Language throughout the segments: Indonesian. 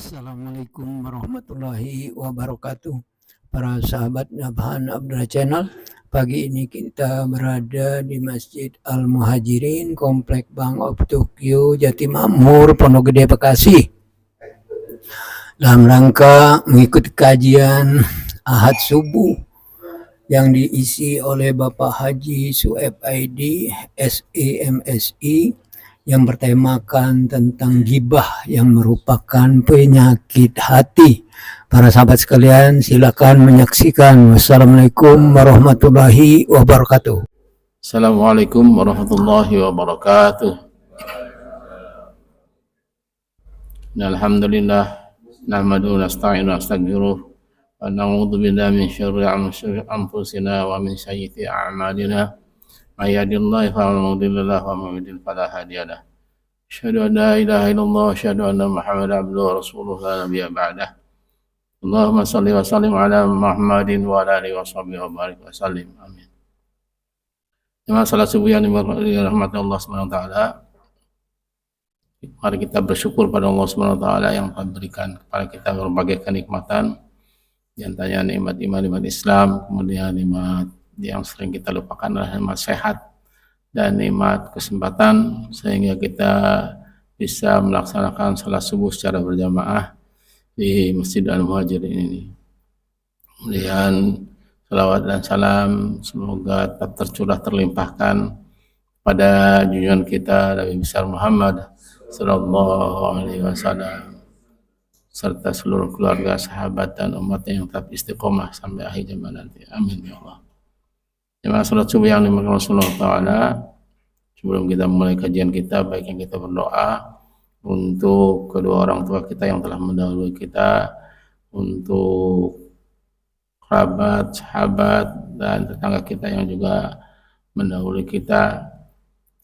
Assalamualaikum warahmatullahi wabarakatuh. Para sahabat Nabhan Abdullah Channel, pagi ini kita berada di Masjid Al-Muhajirin, Komplek Bank of Tokyo, Jatimamur, Pondok Gede, Bekasi. Dalam rangka mengikuti kajian Ahad Subuh yang diisi oleh Bapak Haji Sueb ID, SEMSI, yang bertemakan tentang gibah yang merupakan penyakit hati. Para sahabat sekalian, silakan menyaksikan. Wassalamualaikum warahmatullahi wabarakatuh. Assalamualaikum warahmatullahi wabarakatuh. Alhamdulillah, nahmaduhu nasta'inu nastaghfiruh wa na'udzu billahi min syarri anfusina wa min sayyiati a'malina. May yahdihillahu fala mudilla lahu wa may yudlil fala hadiya lahu. Asyhadu an la ilaha illallah wa asyhadu anna Muhammadan abduhu wa rasuluhu la nabiyya ba'dah. Allahumma shalli wa sallim ala Muhammadin wa ala alihi wa sahbihi wa barik wa sallim. Amin. Jemaah salat subuh yang dirahmati Allah Subhanahu wa taala. Mari kita bersyukur pada Allah Subhanahu wa taala yang telah berikan kepada kita berbagai kenikmatan, di antaranya nikmat iman, nikmat Islam, kemudian nikmat yang sering kita lupakan adalah nikmat sehat dan nikmat kesempatan sehingga kita bisa melaksanakan salat subuh secara berjamaah di Masjid Al-Muhajirin ini. Kemudian salawat dan salam semoga tetap tercurah terlimpahkan pada junjungan kita Nabi besar Muhammad sallallahu alaihi wasallam serta seluruh keluarga, sahabat dan umatnya yang tetap istiqomah sampai akhir zaman nanti. Amin ya Allah. Jemaah salat subuh yang dimuliakan Rasulullah taala, sebelum kita mulai kajian kita, baiknya kita berdoa untuk kedua orang tua kita yang telah mendahului kita, untuk kerabat, sahabat, dan tetangga kita yang juga mendahului kita.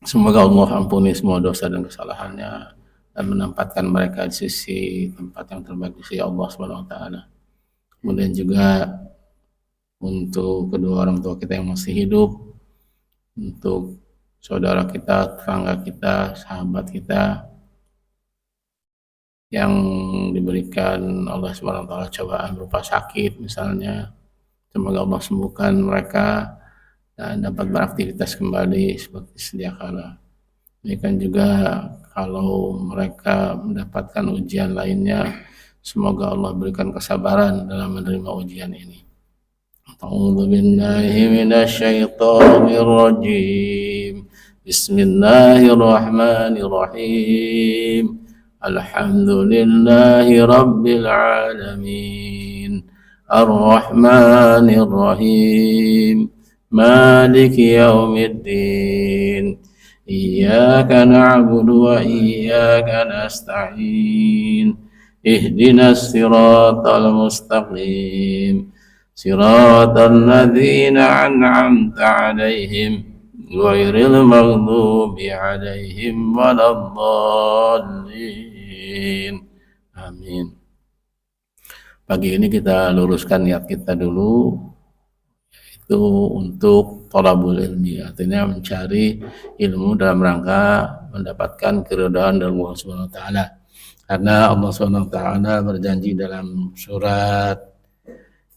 Semoga Allah ampuni semua dosa dan kesalahannya dan menempatkan mereka di sisi tempat yang terbaik di sisi Allah Subhanahu wa taala. Kemudian juga untuk kedua orang tua kita yang masih hidup, untuk saudara kita, tetangga kita, sahabat kita yang diberikan Allah Subhanahu wa taala cobaan berupa sakit misalnya, semoga Allah sembuhkan mereka dan dapat beraktivitas kembali seperti sedia kala. Demikian juga kalau mereka mendapatkan ujian lainnya, semoga Allah berikan kesabaran dalam menerima ujian ini. A'udzu billahi minasyaitonir rajim. Bismillahirrahmanirrahim. Alhamdulillahi rabbil alamin. Ar-Rahmanir Rahim. Maliki yaumiddin. Iyyaka na'budu wa iyyaka nasta'in. Ihdinas siratal mustaqim. Siratal ladzina an'amta 'alaihim ghairil maghdubi 'alaihim waladdallin. Amin. Pagi ini kita luruskan niat kita dulu, yaitu untuk thalabul ilmi, artinya mencari ilmu dalam rangka mendapatkan keridhaan dari Allah Subhanahu wa taala. Karena Allah Subhanahu wa taala berjanji dalam surat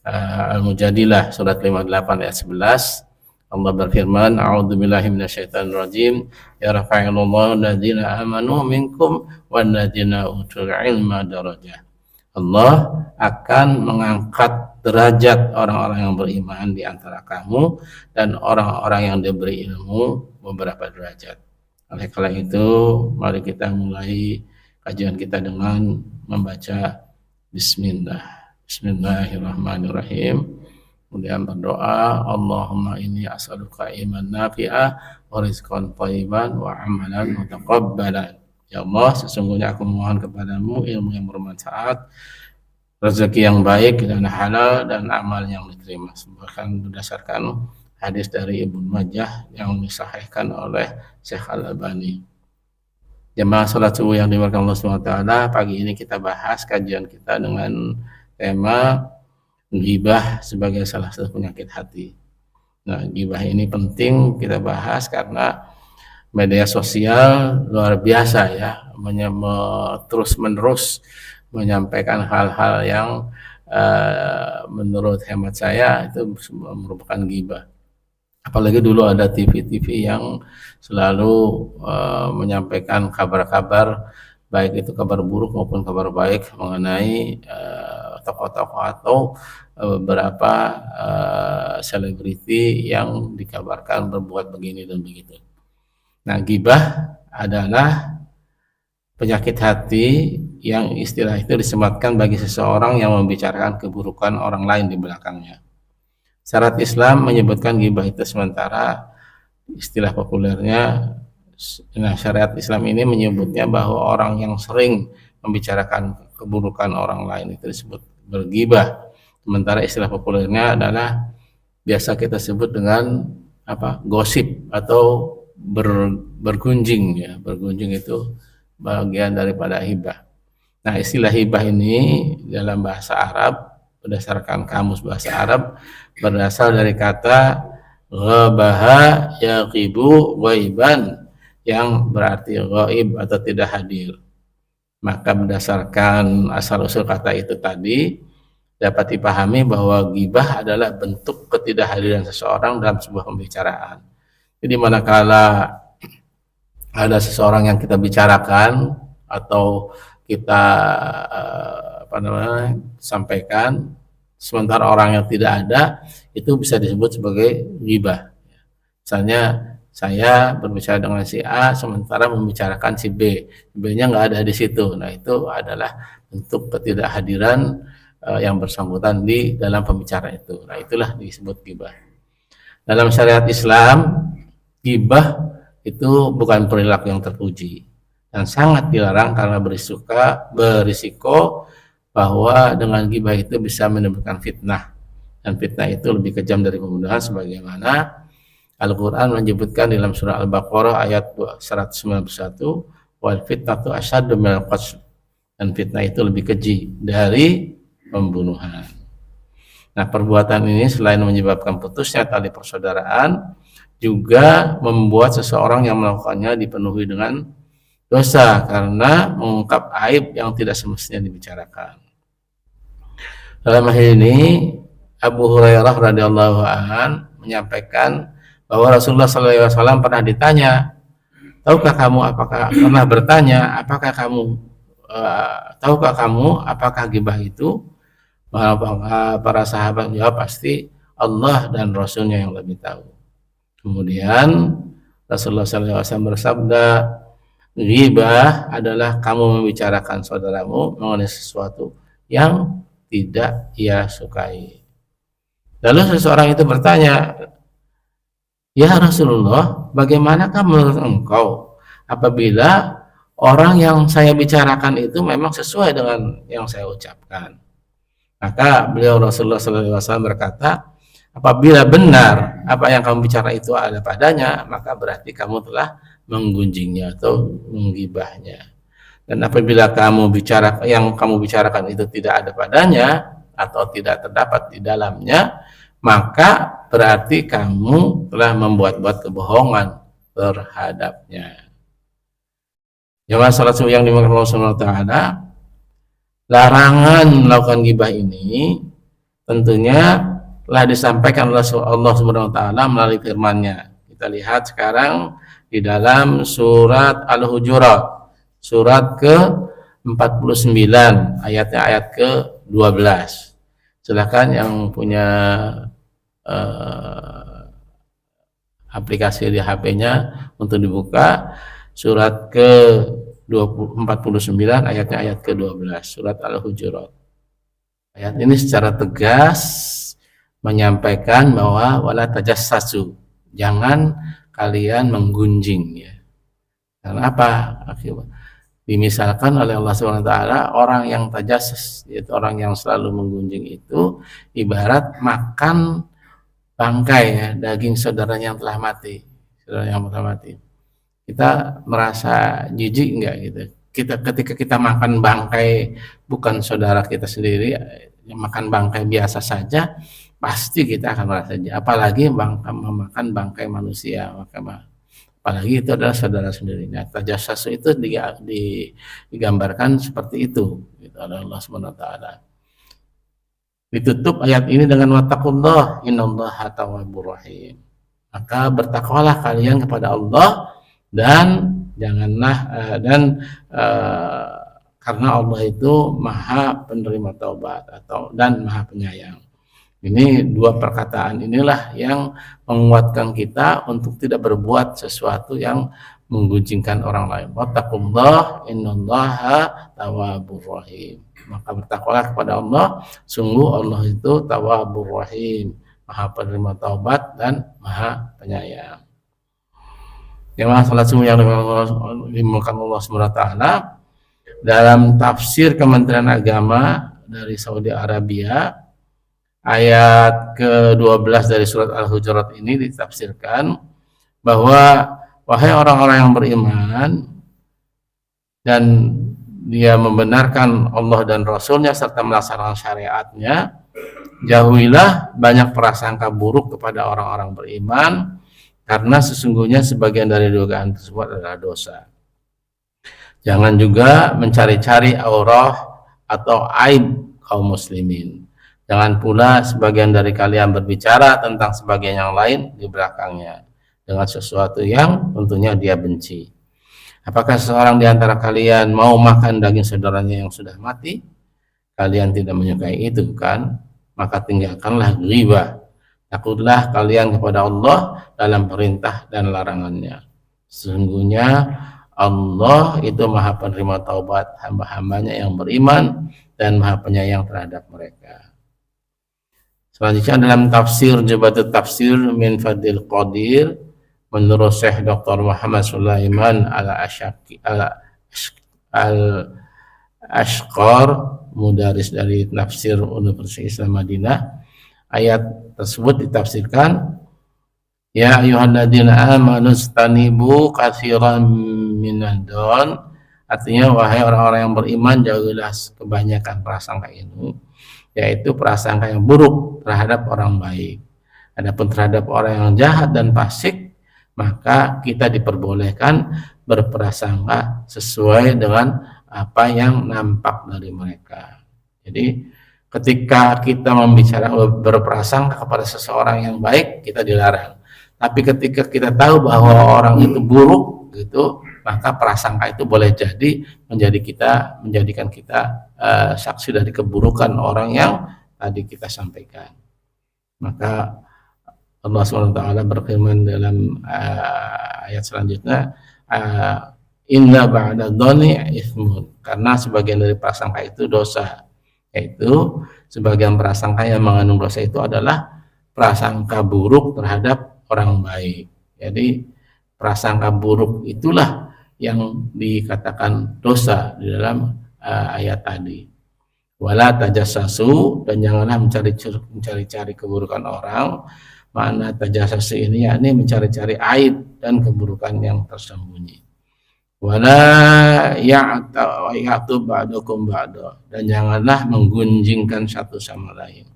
Al-Mujadilah surat 58 ayat 11, Allah berfirman, a'udzubillahi minasyaitonirrajim, yarfa'ilullahu alladzina amanu minkum walladzina utul ilma darajah. Allah akan mengangkat derajat orang-orang yang beriman di antara kamu dan orang-orang yang diberi ilmu beberapa derajat. Oleh karena itu, mari kita mulai kajian kita dengan membaca Bismillah. Bismillahirrahmanirrahim. Kemudian berdoa, Allahumma inni as'aluka iman nafi'ah wa rizqan thayyiban wa amalan mutaqabbalan. Ya Allah, sesungguhnya aku memohon kepadamu ilmu yang bermanfaat, rezeki yang baik dan halal, dan amal yang diterima. Bahkan berdasarkan hadis dari Ibnu Majah yang disahihkan oleh Syekh Al-Albani. Jemaah salat subuh yang dimuliakan Allah SWT, pagi ini kita bahas kajian kita dengan tema ghibah sebagai salah satu penyakit hati. Nah, ghibah ini penting kita bahas karena media sosial luar biasa ya, terus menerus menyampaikan hal-hal yang menurut hemat saya itu merupakan ghibah. Apalagi dulu ada TV-TV yang selalu menyampaikan kabar-kabar, baik itu kabar buruk maupun kabar baik mengenai tokoh-tokoh atau beberapa selebriti yang dikabarkan berbuat begini dan begitu. Nah, ghibah adalah penyakit hati yang istilah itu disematkan bagi seseorang yang membicarakan keburukan orang lain di belakangnya. Syariat Islam menyebutkan ghibah itu, sementara istilah populernya, nah syariat Islam ini menyebutnya bahwa orang yang sering membicarakan keburukan orang lain itu disebut berghibah. Sementara istilah populernya adalah biasa kita sebut dengan gosip atau bergunjing ya. Bergunjing itu bagian daripada hibah. Nah, istilah hibah ini dalam bahasa Arab berdasarkan kamus bahasa Arab berasal dari kata ghabaha yaqibu ghaiban, yang berarti ghaib atau tidak hadir. Maka berdasarkan asal-usul kata itu tadi dapat dipahami bahwa ghibah adalah bentuk ketidakhadiran seseorang dalam sebuah pembicaraan. Jadi manakala ada seseorang yang kita bicarakan atau kita sampaikan sementara orang yang tidak ada, itu bisa disebut sebagai ghibah. Misalnya saya berbicara dengan si A sementara membicarakan si B, B-nya nggak ada di situ. Nah, itu adalah bentuk ketidakhadiran yang bersangkutan di dalam pembicaraan itu. Nah, itulah disebut ghibah. Dalam syariat Islam, ghibah itu bukan perilaku yang terpuji dan sangat dilarang karena berisiko bahwa dengan ghibah itu bisa menimbulkan fitnah, dan fitnah itu lebih kejam dari pembunuhan sebagaimana Al-Quran menyebutkan dalam surah Al-Baqarah ayat 191, wal fitnatu asyaddu minal qatl, dan fitnah itu lebih keji dari pembunuhan. Nah, perbuatan ini selain menyebabkan putusnya tali persaudaraan, juga membuat seseorang yang melakukannya dipenuhi dengan dosa karena mengungkap aib yang tidak semestinya dibicarakan. Dalam hal ini Abu Hurairah radhiyallahu an menyampaikan bahwa Rasulullah SAW pernah ditanya, tahukah kamu apakah ghibah itu? Maka para sahabat jawab, pasti Allah dan Rasulnya yang lebih tahu. Kemudian Rasulullah SAW bersabda, ghibah adalah kamu membicarakan saudaramu mengenai sesuatu yang tidak ia sukai. Lalu seseorang itu bertanya, ya Rasulullah, bagaimanakah menurut engkau apabila orang yang saya bicarakan itu memang sesuai dengan yang saya ucapkan? Maka beliau Rasulullah SAW berkata, apabila benar apa yang kamu bicara itu ada padanya, maka berarti kamu telah menggunjingnya atau menggibahnya. Dan apabila yang kamu bicarakan itu tidak ada padanya atau tidak terdapat di dalamnya, maka berarti kamu telah membuat-buat kebohongan terhadapnya. Jemaah salat subuh yang dimaksud Allah Subhanahu wa taala, larangan melakukan ghibah ini tentunya telah disampaikan oleh Allah Subhanahu wa taala melalui firman-Nya. Kita lihat sekarang di dalam surat Al-Hujurat, surat ke-49, ayatnya ayat ke-12. Silakan yang punya aplikasi di HP-nya untuk dibuka surat ke-49 ayatnya ayat ke-12, surat Al-Hujurat. Ayat ini secara tegas menyampaikan bahwa wala tajassasu, jangan kalian menggunjing ya. Karena apa? Dimisalkan oleh Allah Subhanahu wa taala orang yang tajassus, yaitu orang yang selalu menggunjing itu ibarat makan bangkai ya, daging saudaranya yang telah mati. Kita merasa jijik enggak gitu? Ketika kita makan bangkai bukan saudara kita sendiri, makan bangkai biasa saja, pasti kita akan merasa jijik. Apalagi memakan bangkai manusia, apalagi itu adalah saudara sendiri. Nah, tajassus itu digambarkan seperti itu gitu. oleh Allah Subhanahu wa taala. Ditutup ayat ini dengan wattaqullah innallaha tawwabur rahim. Maka bertakwalah kalian kepada Allah dan janganlah karena Allah itu Maha penerima taubat dan Maha penyayang. Ini dua perkataan inilah yang menguatkan kita untuk tidak berbuat sesuatu yang menggunjingkan orang lain. Wattaqullah innallaha tawwabur rahim. Maka bertakwalah kepada Allah, sungguh Allah itu tawwabur rahim, Maha penerima taubat dan Maha penyayang. Jemaah salat subuh yang dimuliakan Allah Subhanahu wa taala, dalam tafsir Kementerian Agama dari Saudi Arabia, ayat ke-12 dari surat Al-Hujurat ini ditafsirkan bahwa wahai orang-orang yang beriman dan dia membenarkan Allah dan Rasulnya serta melaksanakan syariatnya, jauhilah banyak prasangka buruk kepada orang-orang beriman, karena sesungguhnya sebagian dari dugaan tersebut adalah dosa. Jangan juga mencari-cari aurah atau aib kaum muslimin. Jangan pula sebagian dari kalian berbicara tentang sebagian yang lain di belakangnya dengan sesuatu yang tentunya dia benci. Apakah seseorang di antara kalian mau makan daging saudaranya yang sudah mati? Kalian tidak menyukai itu kan? Maka tinggalkanlah ghibah. Takutlah kalian kepada Allah dalam perintah dan larangannya. Sesungguhnya Allah itu Maha penerima taubat hamba-hambanya yang beriman dan Maha penyayang terhadap mereka. Selanjutnya dalam tafsir Jubatut Tafsir min Fadil Qadir, menurut Syekh Dr. Muhammad Sulaiman Al-Ashqar, mudaris dari tafsir Universitas Islam Madinah, ayat tersebut ditafsirkan, ya ayyuhalladzina amanu istanibu katsiran minadh-dhon, artinya wahai orang-orang yang beriman, jauhilah kebanyakan prasangka ini, yaitu prasangka yang buruk terhadap orang baik. Adapun terhadap orang yang jahat dan fasik, maka kita diperbolehkan berprasangka sesuai dengan apa yang nampak dari mereka. Jadi ketika kita berprasangka kepada seseorang yang baik, kita dilarang. Tapi ketika kita tahu bahwa orang itu buruk gitu, maka prasangka itu boleh jadi menjadikan kita saksi dari keburukan orang yang tadi kita sampaikan. Maka Allah SWT berfirman dalam ayat selanjutnya, inna ba'da dhani ismun, karena sebagian dari prasangka itu dosa, yaitu sebagian prasangka yang mengandung dosa itu adalah prasangka buruk terhadap orang baik. Jadi prasangka buruk itulah yang dikatakan dosa di dalam ayat tadi. Wala tajassasu, dan janganlah mencari-cari keburukan orang. Makna tajassasu ini yakni mencari-cari aib dan keburukan yang tersembunyi. Wala ya'tu ba'dukum ba'da, dan janganlah menggunjingkan satu sama lain.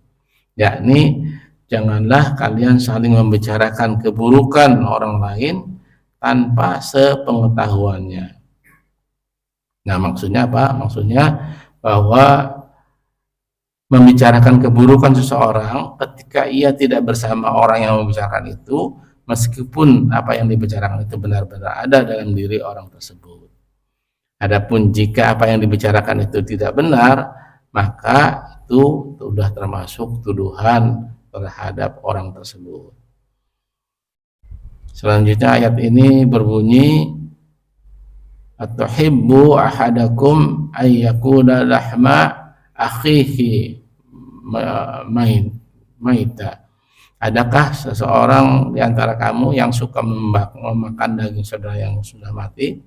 Yakni janganlah kalian saling membicarakan keburukan orang lain tanpa sepengetahuannya. Nah, maksudnya apa? Maksudnya bahwa membicarakan keburukan seseorang ketika ia tidak bersama orang yang membicarakan itu, meskipun apa yang dibicarakan itu benar-benar ada dalam diri orang tersebut. Adapun jika apa yang dibicarakan itu tidak benar, maka itu sudah termasuk tuduhan terhadap orang tersebut. Selanjutnya ayat ini berbunyi, atuhibbu ahadakum ayyakuna lahma akhihi maita. Adakah seseorang di antara kamu yang suka memakan daging saudara yang sudah mati?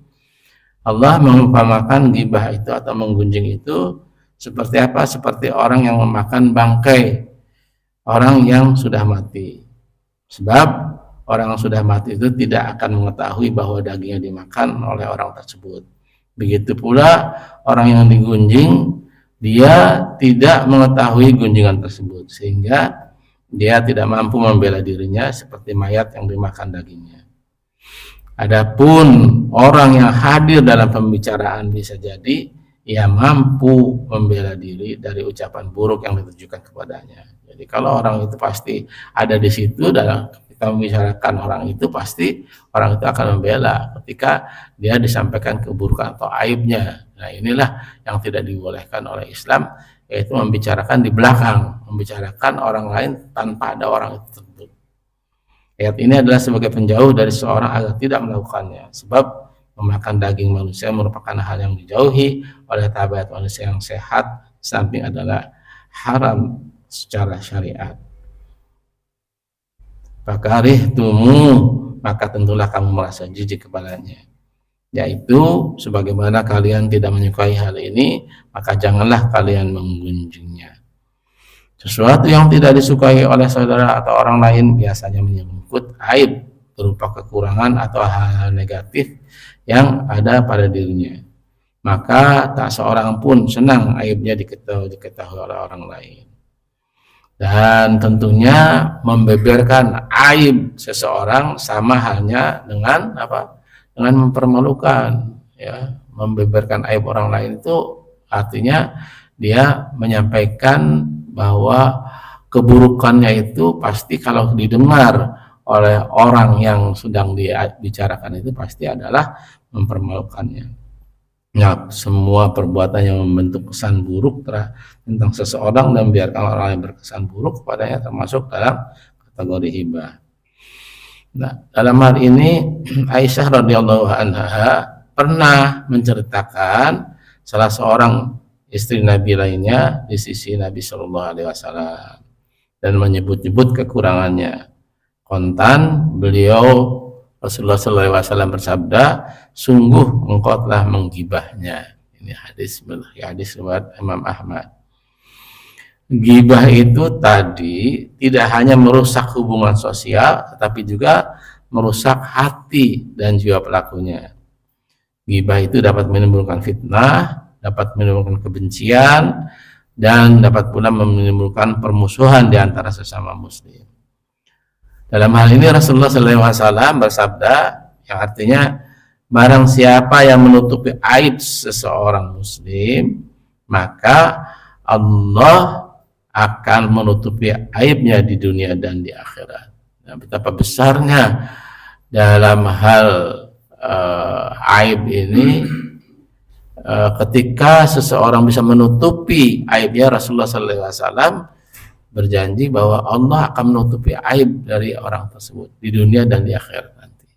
Allah mengumpamakan gibah itu atau menggunjing itu seperti apa? Seperti orang yang memakan bangkai orang yang sudah mati. Sebab orang yang sudah mati itu tidak akan mengetahui bahwa dagingnya dimakan oleh orang tersebut. Begitu pula orang yang digunjing, dia tidak mengetahui gunjingan tersebut, sehingga dia tidak mampu membela dirinya seperti mayat yang dimakan dagingnya. Adapun orang yang hadir dalam pembicaraan bisa jadi ia mampu membela diri dari ucapan buruk yang ditujukan kepadanya. Jadi kalau orang itu pasti ada di situ dalam kita membicarakan orang itu, pasti orang itu akan membela ketika dia disampaikan keburukan atau aibnya. Nah, inilah yang tidak dibolehkan oleh Islam, yaitu membicarakan di belakang, membicarakan orang lain tanpa ada orang itu tersebut. Ayat ini adalah sebagai penjauh dari seorang agar tidak melakukannya, sebab memakan daging manusia merupakan hal yang dijauhi oleh tabiat manusia yang sehat, samping adalah haram secara syariat. Fakarih tumu, maka tentulah kamu merasa jijik kepadanya. Yaitu sebagaimana kalian tidak menyukai hal ini, maka janganlah kalian mengunjungnya. Sesuatu yang tidak disukai oleh saudara atau orang lain biasanya menyangkut aib berupa kekurangan atau hal-hal negatif yang ada pada dirinya. Maka tak seorang pun senang aibnya diketahui oleh orang lain. Dan tentunya membeberkan aib seseorang sama halnya dengan apa? Dengan mempermalukan, ya. Membeberkan aib orang lain itu artinya dia menyampaikan bahwa keburukannya itu pasti kalau didengar oleh orang yang sedang dibicarakan itu pasti adalah mempermalukannya. Ya, semua perbuatan yang membentuk kesan buruk tentang seseorang dan biarkan orang lain berkesan buruk kepadanya termasuk dalam kategori hibah. Nah, dalam hal ini Aisyah radhiyallahu anha pernah menceritakan salah seorang istri Nabi lainnya di sisi Nabi Shallallahu Alaihi Wasallam dan menyebut-nyebut kekurangannya. Kontan beliau Rasulullah SAW bersabda, sungguh engkau telah menggibahnya. Ini hadis riwayat Imam Ahmad. Gibah itu tadi tidak hanya merusak hubungan sosial, tetapi juga merusak hati dan jiwa pelakunya. Gibah itu dapat menimbulkan fitnah, dapat menimbulkan kebencian, dan dapat pula menimbulkan permusuhan di antara sesama muslim. Dalam hal ini Rasulullah SAW bersabda yang artinya barang siapa yang menutupi aib seseorang muslim, maka Allah akan menutupi aibnya di dunia dan di akhirat. Nah, betapa besarnya dalam hal aib ini, ketika seseorang bisa menutupi aibnya, Rasulullah SAW berjanji bahwa Allah akan menutupi aib dari orang tersebut di dunia dan di akhirat nanti.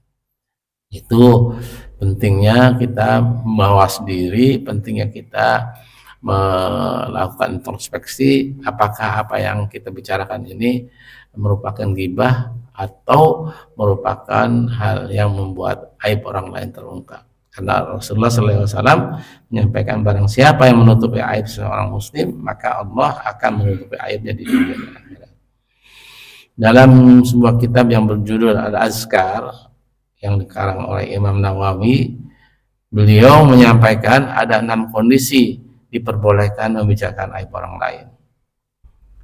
Itu pentingnya kita mawas diri, pentingnya kita melakukan introspeksi apakah apa yang kita bicarakan ini merupakan ghibah atau merupakan hal yang membuat aib orang lain terungkap. Karena Rasulullah SAW menyampaikan barang siapa yang menutupi aib seorang muslim, maka Allah akan menutupi aibnya di dunia dan akhirat. Dalam sebuah kitab yang berjudul Al-Azkar yang dikarang oleh Imam Nawawi, beliau menyampaikan ada 6 kondisi diperbolehkan membicarakan aib orang lain.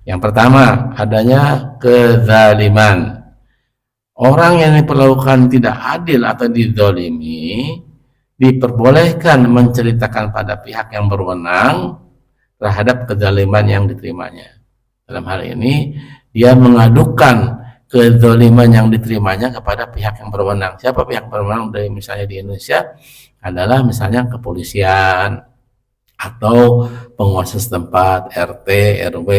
Yang pertama, adanya kezaliman. Orang yang diperlakukan tidak adil atau dizalimi diperbolehkan menceritakan pada pihak yang berwenang terhadap kezaliman yang diterimanya. Dalam hal ini dia mengadukan kezaliman yang diterimanya kepada pihak yang berwenang. Siapa pihak berwenang dari misalnya di Indonesia adalah misalnya kepolisian atau penguasa setempat, RT, RW,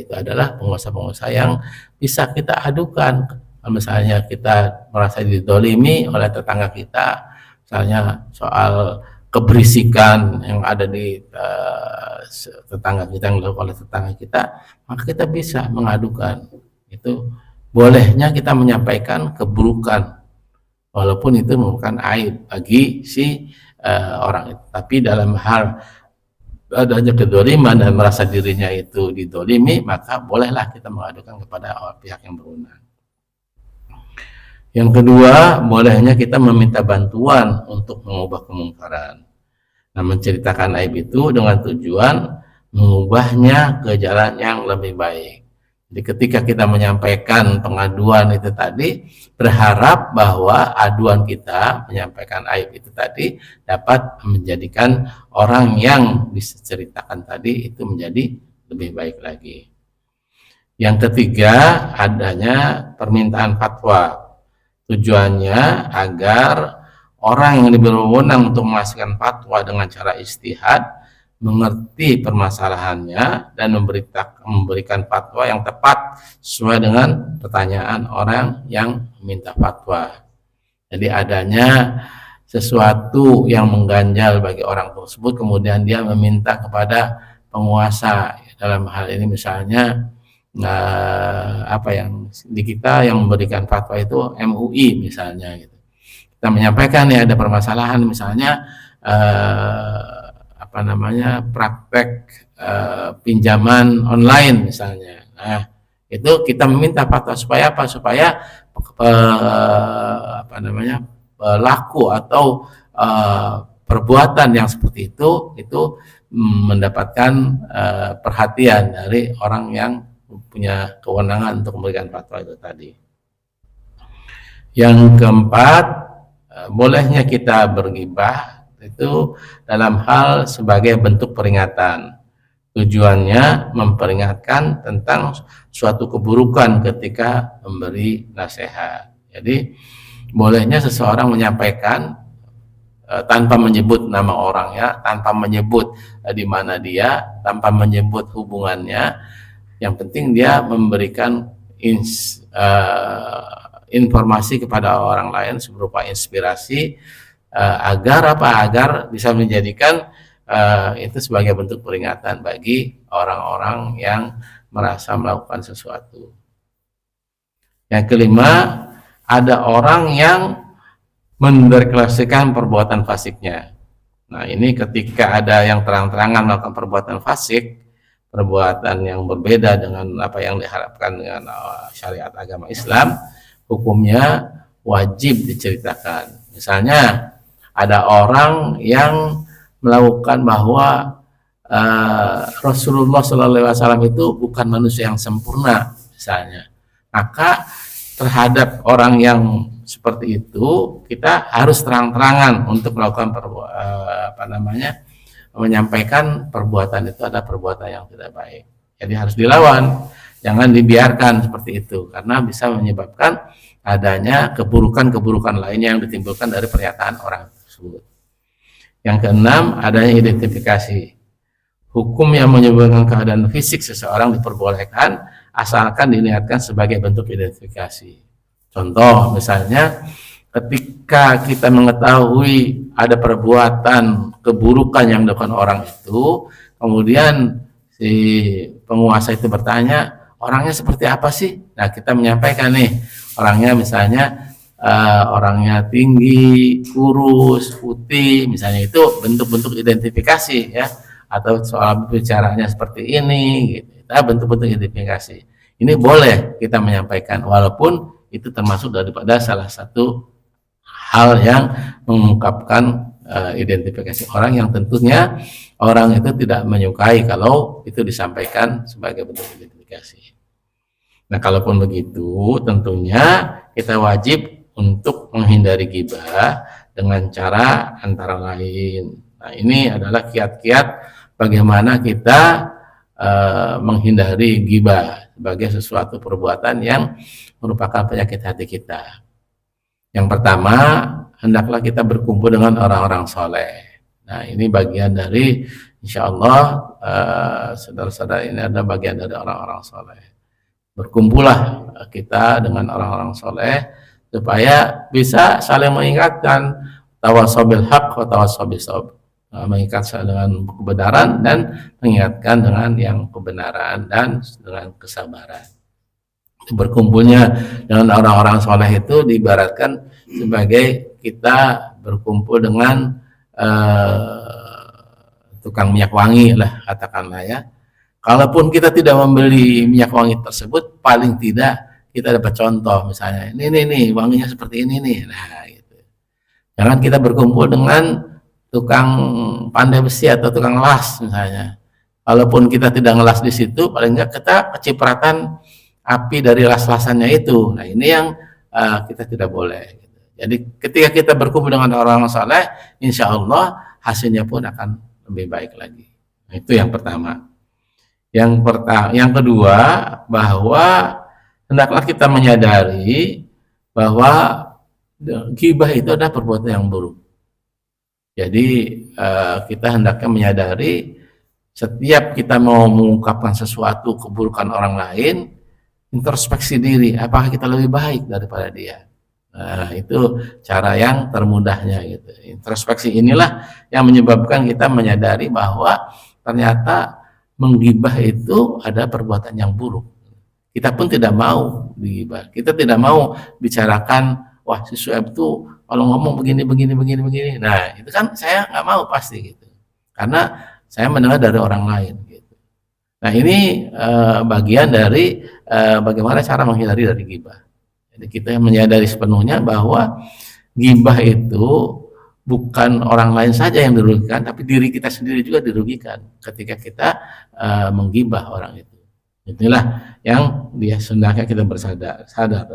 itu adalah penguasa-penguasa yang bisa kita adukan. Misalnya kita merasa didolimi oleh tetangga kita, misalnya soal keberisikan yang ada di tetangga kita, yang dilakukan oleh tetangga kita, maka kita bisa mengadukan. Itu bolehnya kita menyampaikan keburukan walaupun itu merupakan aib bagi si orang itu. Tapi dalam hal adanya kedoliman dan merasa dirinya itu didolimi, maka bolehlah kita mengadukan kepada pihak yang berwenang. Yang kedua, bolehnya kita meminta bantuan untuk mengubah kemungkaran. Nah, menceritakan aib itu dengan tujuan mengubahnya ke jalan yang lebih baik. Jadi ketika kita menyampaikan pengaduan itu tadi, berharap bahwa aduan kita menyampaikan aib itu tadi dapat menjadikan orang yang diceritakan tadi itu menjadi lebih baik lagi. Yang ketiga, adanya permintaan fatwa. Tujuannya agar orang yang diberi wewenang untuk menghasilkan fatwa dengan cara ijtihad mengerti permasalahannya dan memberikan fatwa yang tepat sesuai dengan pertanyaan orang yang meminta fatwa. Jadi adanya sesuatu yang mengganjal bagi orang tersebut, kemudian dia meminta kepada penguasa. Dalam hal ini misalnya apa yang di kita yang memberikan fatwa itu MUI misalnya gitu. Kita menyampaikan ya ada permasalahan misalnya praktek pinjaman online misalnya. Nah, itu kita meminta fatwa supaya apa? Supaya pelaku atau perbuatan yang seperti itu mendapatkan perhatian dari orang yang punya kewenangan untuk memberikan fatwa itu tadi. Yang keempat, bolehnya kita berghibah itu dalam hal sebagai bentuk peringatan. Tujuannya memperingatkan tentang suatu keburukan ketika memberi nasihat. Jadi bolehnya seseorang menyampaikan tanpa menyebut nama orangnya, tanpa menyebut di mana dia, tanpa menyebut hubungannya. Yang penting dia memberikan informasi kepada orang lain berupa inspirasi agar bisa menjadikan itu sebagai bentuk peringatan bagi orang-orang yang merasa melakukan sesuatu. Yang kelima, ada orang yang mendeklarasikan perbuatan fasiknya. Nah, ini ketika ada yang terang-terangan melakukan perbuatan fasik, perbuatan yang berbeda dengan apa yang diharapkan dengan syariat agama Islam, hukumnya wajib diceritakan. Misalnya ada orang yang melakukan bahwa Rasulullah SAW itu bukan manusia yang sempurna misalnya, maka terhadap orang yang seperti itu kita harus terang-terangan untuk melakukan menyampaikan perbuatan itu ada perbuatan yang tidak baik. Jadi harus dilawan, jangan dibiarkan seperti itu karena bisa menyebabkan adanya keburukan-keburukan lainnya yang ditimbulkan dari pernyataan orang tersebut. Yang keenam, adanya identifikasi. Hukum yang menyebabkan keadaan fisik seseorang diperbolehkan asalkan diniatkan sebagai bentuk identifikasi. Contoh misalnya ketika kita mengetahui ada perbuatan keburukan yang dilakukan orang itu, kemudian si penguasa itu bertanya, orangnya seperti apa sih? Nah, kita menyampaikan nih, orangnya misalnya orangnya tinggi, kurus, putih, misalnya itu bentuk-bentuk identifikasi ya, atau soal bicaranya seperti ini, gitu. Bentuk-bentuk identifikasi. Ini boleh kita menyampaikan, walaupun itu termasuk daripada salah satu hal yang mengungkapkan identifikasi orang yang tentunya orang itu tidak menyukai kalau itu disampaikan sebagai bentuk identifikasi. Nah, kalaupun begitu, tentunya kita wajib untuk menghindari ghibah dengan cara antara lain. Nah, ini adalah kiat-kiat bagaimana kita menghindari ghibah sebagai sesuatu perbuatan yang merupakan penyakit hati kita. Yang pertama, hendaklah kita berkumpul dengan orang-orang soleh. Nah, ini bagian dari, insya Allah, saudara-saudara ini ada bagian dari orang-orang soleh. Berkumpullah kita dengan orang-orang soleh supaya bisa saling mengingatkan tawasobil haq wa tawasobil sabr, mengingatkan dengan kebenaran dan mengingatkan dengan yang kebenaran dan dengan kesabaran. Berkumpulnya dengan orang-orang soleh itu diibaratkan sebagai kita berkumpul dengan tukang minyak wangi lah, katakanlah ya. Kalaupun kita tidak membeli minyak wangi tersebut, paling tidak kita dapat contoh, misalnya ini wanginya seperti ini nih. Nah, gitu. Jangan kita berkumpul dengan tukang pandai besi atau tukang las misalnya. Kalaupun kita tidak ngelas di situ, paling enggak kita kecipratan api dari las-lasannya itu. Nah ini yang kita tidak boleh. Jadi ketika kita berkumpul dengan orang saleh, insya Allah hasilnya pun akan lebih baik lagi. Nah, itu yang pertama. Yang kedua, bahwa hendaklah kita menyadari bahwa ghibah itu adalah perbuatan yang buruk. Jadi kita hendaknya menyadari setiap kita mau mengungkapkan sesuatu keburukan orang lain, introspeksi diri, apakah kita lebih baik daripada dia. Nah, itu cara yang termudahnya gitu. Introspeksi inilah yang menyebabkan kita menyadari bahwa ternyata menggibah itu ada perbuatan yang buruk. Kita pun tidak mau digibah. Kita tidak mau bicarakan, wah si Sueb tuh kalau ngomong begini. Nah, itu kan saya nggak mau pasti gitu. Karena saya mendengar dari orang lain gitu. Nah, ini bagian dari bagaimana cara menghindari dari gibah. Jadi kita menyadari sepenuhnya bahwa gibah itu bukan orang lain saja yang dirugikan, tapi diri kita sendiri juga dirugikan ketika kita menggibah orang itu. Inilah yang dia hendaknya kita sadar.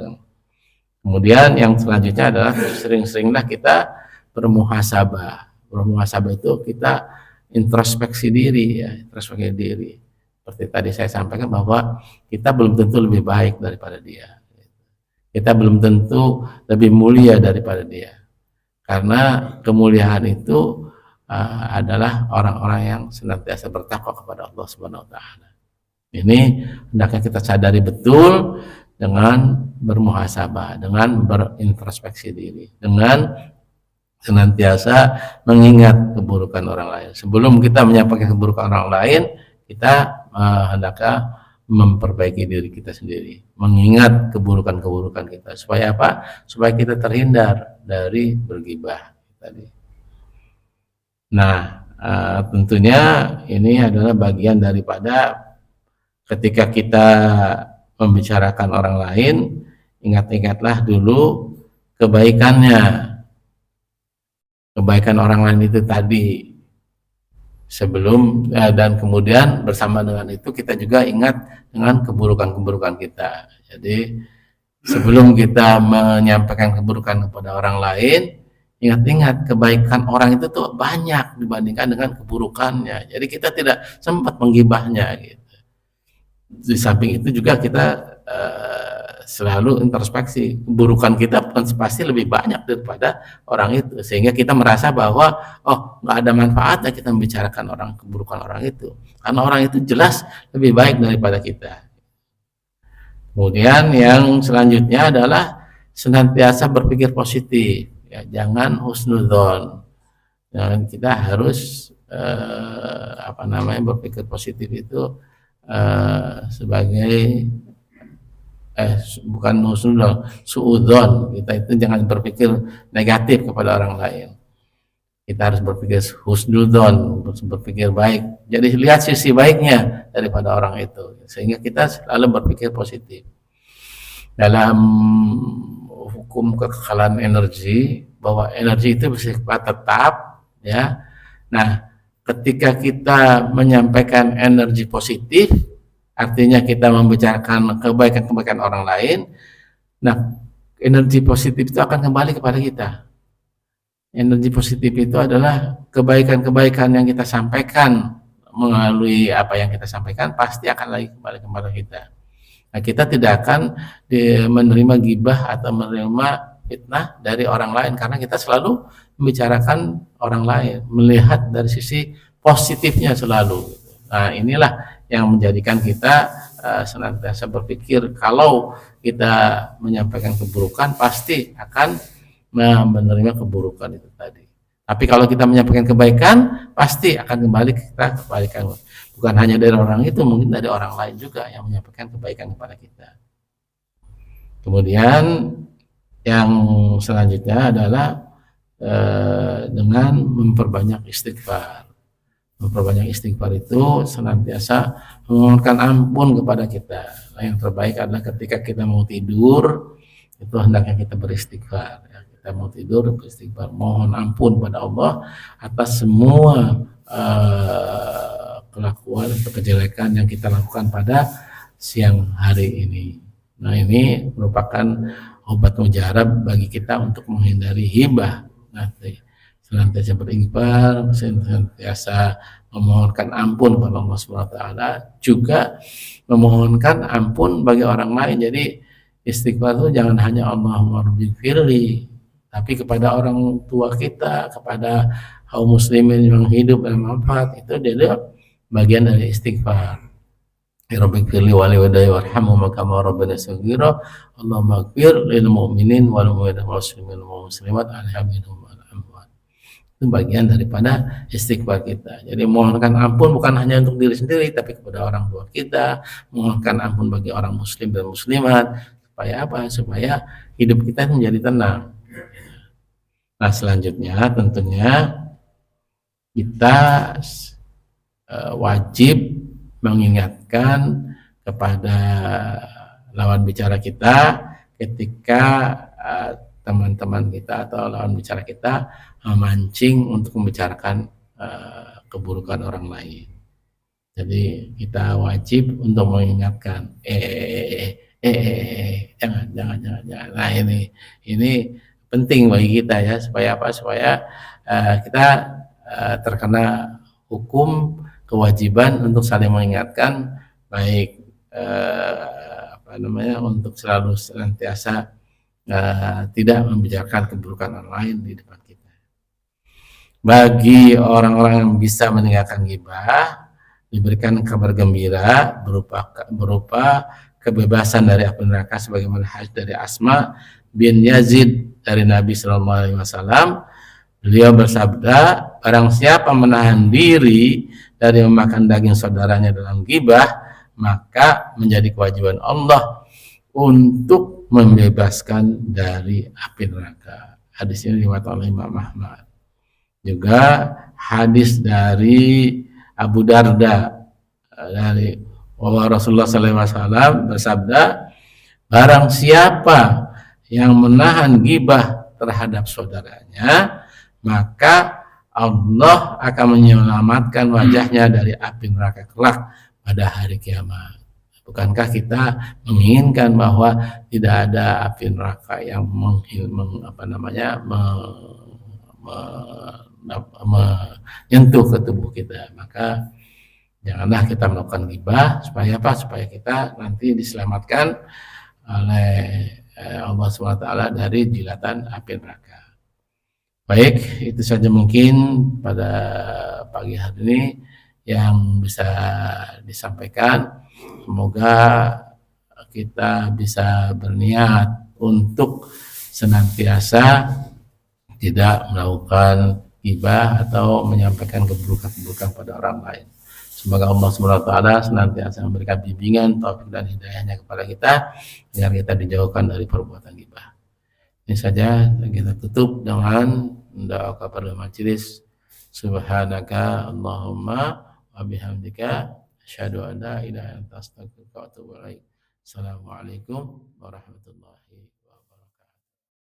Kemudian yang selanjutnya adalah sering-seringlah kita bermuhasabah. Bermuhasabah itu kita introspeksi diri, ya, introspeksi diri. Seperti tadi saya sampaikan bahwa kita belum tentu lebih baik daripada dia. Kita belum tentu lebih mulia daripada dia. Karena kemuliaan itu adalah orang-orang yang senantiasa bertakwa kepada Allah Subhanahu wa taala. Ini hendaknya kita sadari betul dengan bermuhasabah, dengan berintrospeksi diri, dengan senantiasa mengingat keburukan orang lain. Sebelum kita menyampaikan keburukan orang lain, kita hendaknya memperbaiki diri kita sendiri, mengingat keburukan-keburukan kita. Supaya apa? Supaya kita terhindar dari bergibah tadi. Nah, tentunya ini adalah bagian daripada ketika kita membicarakan orang lain, ingat-ingatlah dulu kebaikannya. Kebaikan orang lain itu tadi sebelum dan kemudian bersama dengan itu kita juga ingat dengan keburukan-keburukan kita. Jadi sebelum kita menyampaikan keburukan kepada orang lain, ingat-ingat kebaikan orang itu tuh banyak dibandingkan dengan keburukannya. Jadi kita tidak sempat menggibahnya gitu. Di samping itu juga kita selalu introspeksi, keburukan kita pasti lebih banyak daripada orang itu, sehingga kita merasa bahwa oh nggak ada manfaatnya kita membicarakan keburukan orang itu, karena orang itu jelas lebih baik daripada kita. Kemudian yang selanjutnya adalah senantiasa berpikir positif, ya, jangan husnudzon. Dan kita harus berpikir positif itu sebagai bukan husnudzon, suudzon. Kita itu jangan berpikir negatif kepada orang lain. Kita harus berpikir husnudzon, berpikir baik. Jadi lihat sisi baiknya daripada orang itu, sehingga kita selalu berpikir positif. Dalam hukum kekekalan energi, bahwa energi itu bersifat tetap, ya. Nah, ketika kita menyampaikan energi positif, artinya kita membicarakan kebaikan-kebaikan orang lain, nah energi positif itu akan kembali kepada kita. Energi positif itu adalah kebaikan-kebaikan yang kita sampaikan melalui apa yang kita sampaikan pasti akan lagi kembali kepada kita. Nah, kita tidak akan menerima gibah atau menerima fitnah dari orang lain karena kita selalu membicarakan orang lain, melihat dari sisi positifnya selalu. Nah, inilah yang menjadikan kita senantiasa berpikir kalau kita menyampaikan keburukan pasti akan menerima keburukan itu tadi. Tapi kalau kita menyampaikan kebaikan pasti akan kembali kita kebaikan. Bukan hanya dari orang itu, mungkin dari orang lain juga yang menyampaikan kebaikan kepada kita. Kemudian yang selanjutnya adalah dengan memperbanyak istighfar. Memperbanyak istighfar itu senantiasa memohonkan ampun kepada kita. Nah, yang terbaik adalah ketika kita mau tidur, itu hendaknya kita beristighfar. Ya, kita mau tidur beristighfar, mohon ampun pada Allah atas semua kelakuan atau kejelekan yang kita lakukan pada siang hari ini. Nah, ini merupakan obat mujarab bagi kita untuk menghindari hibah. Nanti senantiasa beristighfar, senantiasa memohonkan ampun kepada Allah Subhanahu wa taala, juga memohonkan ampun bagi orang lain. Jadi istighfar itu jangan hanya Allahumma rabbighfirli, tapi kepada orang tua kita, kepada kaum muslimin yang hidup dalam manfaat, itu dia bagian dari istighfar. Rabbighfirli wa liwalidayya warhamhuma kama rabbayani shaghira. Allahumma ighfir lil mu'minin wal mu'minat wal muslimin wal muslimat alhamdulillah. Itu bagian daripada istighfar kita. Jadi mohonkan ampun bukan hanya untuk diri sendiri, tapi kepada orang tua kita, mohonkan ampun bagi orang muslim dan muslimat. Supaya apa? Supaya hidup kita menjadi tenang. Nah, selanjutnya tentunya kita wajib mengingatkan kepada lawan bicara kita ketika teman-teman kita atau lawan bicara kita memancing untuk membicarakan keburukan orang lain. Jadi kita wajib untuk mengingatkan, jangan. Nah, ini penting bagi kita ya, supaya apa? Supaya kita terkena hukum kewajiban untuk saling mengingatkan, baik untuk selalu senantiasa tidak membicarakan keburukan orang lain di depan kita. Bagi orang-orang yang bisa meninggalkan ghibah, diberikan kabar gembira berupa kebebasan dari api neraka, sebagaimana hadis dari Asma bin Yazid dari Nabi Shallallahu Alaihi Wasallam. Beliau bersabda, barang siapa menahan diri dari memakan daging saudaranya dalam ghibah, maka menjadi kewajiban Allah untuk membebaskan dari api neraka. Hadis ini diriwayatkan oleh Imam Ahmad. Juga hadis dari Abu Darda dari Rasulullah SAW bersabda, barang siapa yang menahan ghibah terhadap saudaranya, maka Allah akan menyelamatkan wajahnya dari api neraka kelak pada hari kiamat. Bukankah kita menginginkan bahwa tidak ada api neraka yang menyentuh ke tubuh kita? Maka janganlah kita melakukan ghibah, supaya apa? Supaya kita nanti diselamatkan oleh Allah SWT dari jilatan api neraka. Baik, itu saja mungkin pada pagi hari ini yang bisa disampaikan. Semoga kita bisa berniat untuk senantiasa tidak melakukan ghibah atau menyampaikan keburukan-keburukan pada orang lain. Semoga Allah SWT senantiasa memberikan bimbingan, taufik dan hidayahnya kepada kita, agar kita dijauhkan dari perbuatan ghibah. Ini saja, kita tutup dengan doa kepada majelis. Subhanaka Allahumma wa bihamdika asyhadu an la ilaha illa anta astaghfiruka wa atubu ilaik. Assalamualaikum warahmatullahi wabarakatuh.